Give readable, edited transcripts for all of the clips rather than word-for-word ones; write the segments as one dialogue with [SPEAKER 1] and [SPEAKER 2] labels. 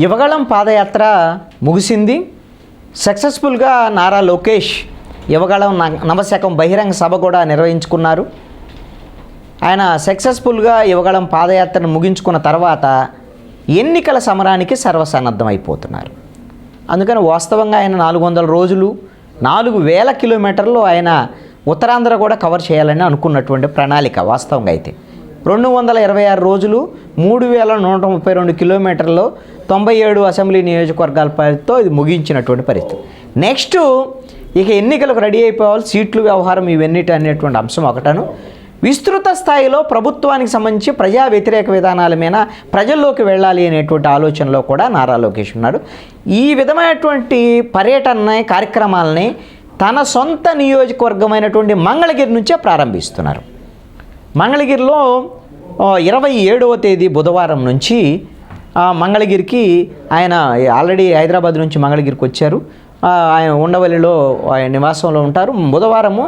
[SPEAKER 1] యువగళం పాదయాత్ర ముగిసింది. సక్సెస్ఫుల్గా నారా లోకేష్ యువగళం నవశకం బహిరంగ సభ కూడా నిర్వహించుకున్నారు. ఆయన సక్సెస్ఫుల్గా యువగళం పాదయాత్రను ముగించుకున్న తర్వాత ఎన్నికల సమరానికి సర్వసన్నద్ధం అయిపోతున్నారు. అందుకని వాస్తవంగా ఆయన 400 రోజులు 4000 కిలోమీటర్లు ఆయన ఉత్తరాంధ్ర కూడా కవర్ చేయాలని అనుకున్నటువంటి ప్రణాళిక. వాస్తవంగా అయితే 226 రోజులు 3132 కిలోమీటర్లు 97 అసెంబ్లీ నియోజకవర్గాల పరిధితో ఇది ముగించినటువంటి పరిస్థితి. నెక్స్ట్ ఇక ఎన్నికలకు రెడీ అయిపోవాలి, సీట్లు వ్యవహారం ఇవన్నిటి అనేటువంటి అంశం ఒకటను. విస్తృత స్థాయిలో ప్రభుత్వానికి సంబంధించి ప్రజా వ్యతిరేక విధానాల మీద ప్రజల్లోకి వెళ్ళాలి అనేటువంటి ఆలోచనలో కూడా నారా లోకేష్ ఉన్నాడు. ఈ విధమైనటువంటి పర్యటన కార్యక్రమాలని తన సొంత నియోజకవర్గమైనటువంటి మంగళగిరి నుంచే ప్రారంభిస్తున్నారు. మంగళగిరిలో 27వ తేదీ బుధవారం నుంచి మంగళగిరికి ఆయన ఆల్రెడీ హైదరాబాద్ నుంచి మంగళగిరికి వచ్చారు. ఆయన ఉండవల్లిలో ఆయన నివాసంలో ఉంటారు. బుధవారము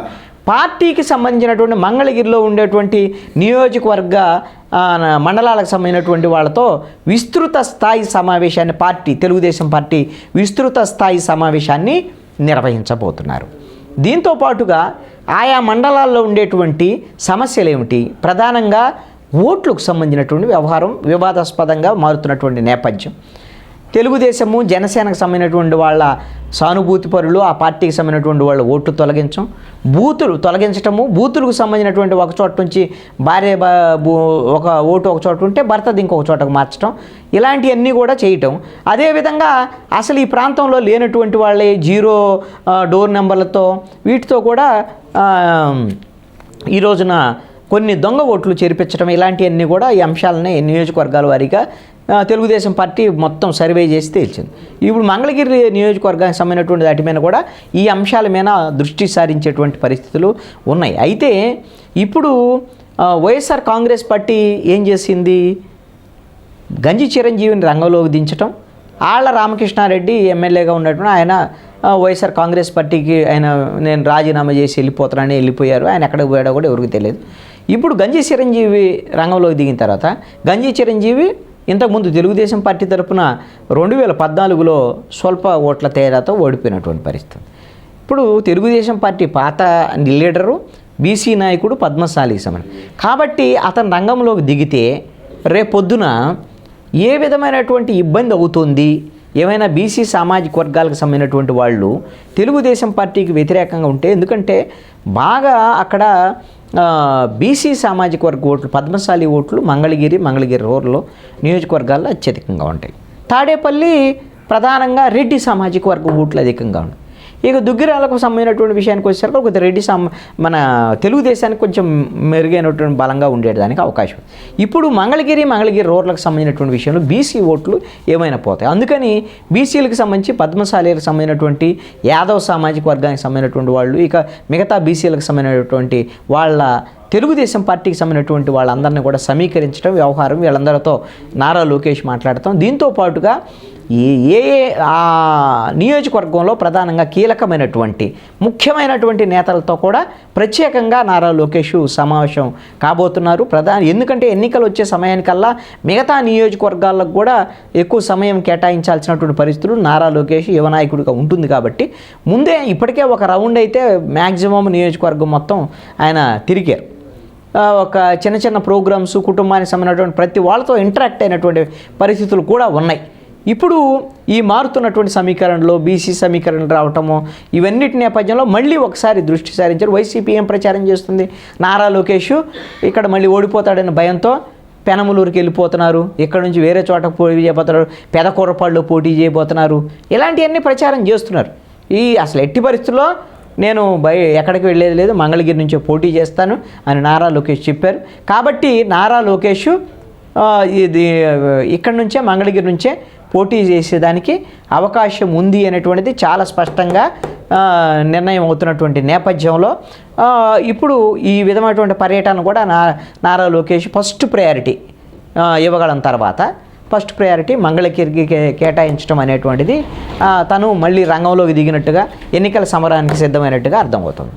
[SPEAKER 1] పార్టీకి సంబంధించినటువంటి మంగళగిరిలో ఉండేటువంటి నియోజకవర్గ మండలాలకు సంబంధించినటువంటి వాళ్ళతో విస్తృత స్థాయి సమావేశాన్ని తెలుగుదేశం పార్టీ విస్తృత స్థాయి సమావేశాన్ని నిర్వహించబోతున్నారు. దీంతో పాటుగా ఆయా మండలాల్లో ఉండేటువంటి సమస్యలు ఏమిటి, ప్రధానంగా ఓట్లకు సంబంధించినటువంటి వ్యవహారం వివాదాస్పదంగా మారుతున్నటువంటి నేపథ్యం, తెలుగుదేశము జనసేనకు సంబంధించినటువంటి వాళ్ళ సానుభూతి పరులు ఆ పార్టీకి సంబంధించినటువంటి వాళ్ళ ఓట్లు తొలగించటము, బూతులకు సంబంధించినటువంటి ఒక చోట నుంచి భార్య ఒక ఓటు ఒక చోట ఉంటే భర్తది ఇంకొక చోటకు మార్చడం, ఇలాంటివన్నీ కూడా చేయటం. అదేవిధంగా అసలు ఈ ప్రాంతంలో లేనటువంటి వాళ్ళే 0 డోర్ నెంబర్లతో వీటితో కూడా ఈ రోజున కొన్ని దొంగ ఓట్లు చేర్పించడం, ఇలాంటివన్నీ కూడా ఈ అంశాలని నియోజకవర్గాల వారీగా తెలుగుదేశం పార్టీ మొత్తం సర్వే చేసి తేల్చింది. ఇప్పుడు మంగళగిరి నియోజకవర్గానికి సంబంధించినటువంటి వాటి మీద కూడా ఈ అంశాల మీద దృష్టి సారించేటువంటి పరిస్థితులు ఉన్నాయి. అయితే ఇప్పుడు వైఎస్ఆర్ కాంగ్రెస్ పార్టీ ఏం చేసింది, గంజి చిరంజీవిని రంగంలోకి దించటం, ఆళ్ల రామకృష్ణారెడ్డి ఎమ్మెల్యేగా ఉన్నటువంటి ఆయన వైఎస్ఆర్ కాంగ్రెస్ పార్టీకి నేను రాజీనామా చేసి వెళ్ళిపోయారు. ఆయన ఎక్కడికి పోయాడో కూడా ఎవరికి తెలియదు. ఇప్పుడు గంజి చిరంజీవి రంగంలోకి దిగిన తర్వాత గంజి చిరంజీవి ఇంతకుముందు తెలుగుదేశం పార్టీ తరఫున 2014లో స్వల్ప ఓట్ల తేడాతో ఓడిపోయినటువంటి పరిస్థితి. ఇప్పుడు తెలుగుదేశం పార్టీ పాత లీడరు బీసీ నాయకుడు పద్మశాలి సమన్ కాబట్టి అతను రంగంలోకి దిగితే రేపొద్దున ఏ విధమైనటువంటి ఇబ్బంది అవుతుంది, ఏమైనా బీసీ సామాజిక వర్గాలకు సంబంధించినటువంటి వాళ్ళు తెలుగుదేశం పార్టీకి వ్యతిరేకంగా ఉంటే, ఎందుకంటే బాగా అక్కడ బీసీ సామాజిక వర్గ ఓట్లు పద్మశాలి ఓట్లు మంగళగిరి రూరల్ నియోజకవర్గాల్లో అత్యధికంగా ఉంటాయి. తాడేపల్లి ప్రధానంగా రెడ్డి సామాజిక వర్గ ఓట్లు అధికంగా ఉంటాయి. ఇక దుగ్గిరాలకు సంబంధించినటువంటి విషయానికి వచ్చేసరికి కొద్దిగా రెడ్డి మన తెలుగుదేశానికి కొంచెం మెరుగైనటువంటి బలంగా ఉండేదానికి అవకాశం. ఇప్పుడు మంగళగిరి రూరల్కి సంబంధించినటువంటి విషయంలో బీసీ ఓట్లు ఏమైనా పోతాయి. అందుకని బీసీలకు సంబంధించి పద్మశాలీలకు సంబంధించినటువంటి యాదవ్ సామాజిక వర్గానికి సంబంధించినటువంటి వాళ్ళు, ఇక మిగతా బీసీలకు సంబంధించినటువంటి వాళ్ళ తెలుగుదేశం పార్టీకి సంబంధించినటువంటి వాళ్ళందరినీ కూడా సమీకరించడం వ్యవహారం వీళ్ళందరితో నారా లోకేష్ మాట్లాడతాం. దీంతో పాటుగా ఏ నియోజకవర్గంలో ప్రధానంగా కీలకమైనటువంటి ముఖ్యమైనటువంటి నేతలతో కూడా ప్రత్యేకంగా నారా లోకేష్ సమావేశం కాబోతున్నారు. ఎందుకంటే ఎన్నికలు వచ్చే సమయానికల్లా మిగతా నియోజకవర్గాలకు కూడా ఎక్కువ సమయం కేటాయించాల్సినటువంటి పరిస్థితులు నారా లోకేష్ యువ నాయకుడిగా ఉంటుంది. కాబట్టి ముందే ఇప్పటికే ఒక రౌండ్ అయితే మ్యాక్సిమం నియోజకవర్గం మొత్తం ఆయన తిరిగారు. ఒక చిన్న ప్రోగ్రామ్స్ కుటుంబానికి సంబంధించినటువంటి ప్రతి వాళ్ళతో ఇంటరాక్ట్ అయినటువంటి పరిస్థితులు కూడా ఉన్నాయి. ఇప్పుడు ఈ మారుతున్నటువంటి సమీకరణలో బీసీ సమీకరణ రావటము ఇవన్నిటి నేపథ్యంలో మళ్ళీ ఒకసారి దృష్టి సారించారు. వైసీపీ ఏం ప్రచారం చేస్తుంది, నారా లోకేష్ ఇక్కడ మళ్ళీ ఓడిపోతాడనే భయంతో పెనమలూరుకి వెళ్ళిపోతున్నారు, ఇక్కడ నుంచి వేరే చోటకు పోటీ చేయబోతున్నారు, పెదకూరపాడులో పోటీ చేయబోతున్నారు, ఇలాంటివన్నీ ప్రచారం చేస్తున్నారు. అసలు ఎట్టి పరిస్థితుల్లో నేను ఎక్కడికి వెళ్ళేది లేదు, మంగళగిరి నుంచే పోటీ చేస్తాను అని నారా లోకేష్ చెప్పారు. కాబట్టి నారా లోకేష్ ఇక్కడి నుంచే మంగళగిరి నుంచే పోటీ చేసేదానికి అవకాశం ఉంది అనేటువంటిది చాలా స్పష్టంగా నిర్ణయం అవుతున్నటువంటి నేపథ్యంలో ఇప్పుడు ఈ విధమైనటువంటి పర్యటన కూడా నారా లోకేష్ ఫస్ట్ ప్రయారిటీ ఇవ్వగలం తర్వాత ఫస్ట్ ప్రయారిటీ మంగళగిరికి కేటాయించడం అనేటువంటిది తను మళ్ళీ రంగంలోకి దిగినట్టుగా ఎన్నికల సమరానికి సిద్ధమైనట్టుగా అర్థమవుతుంది.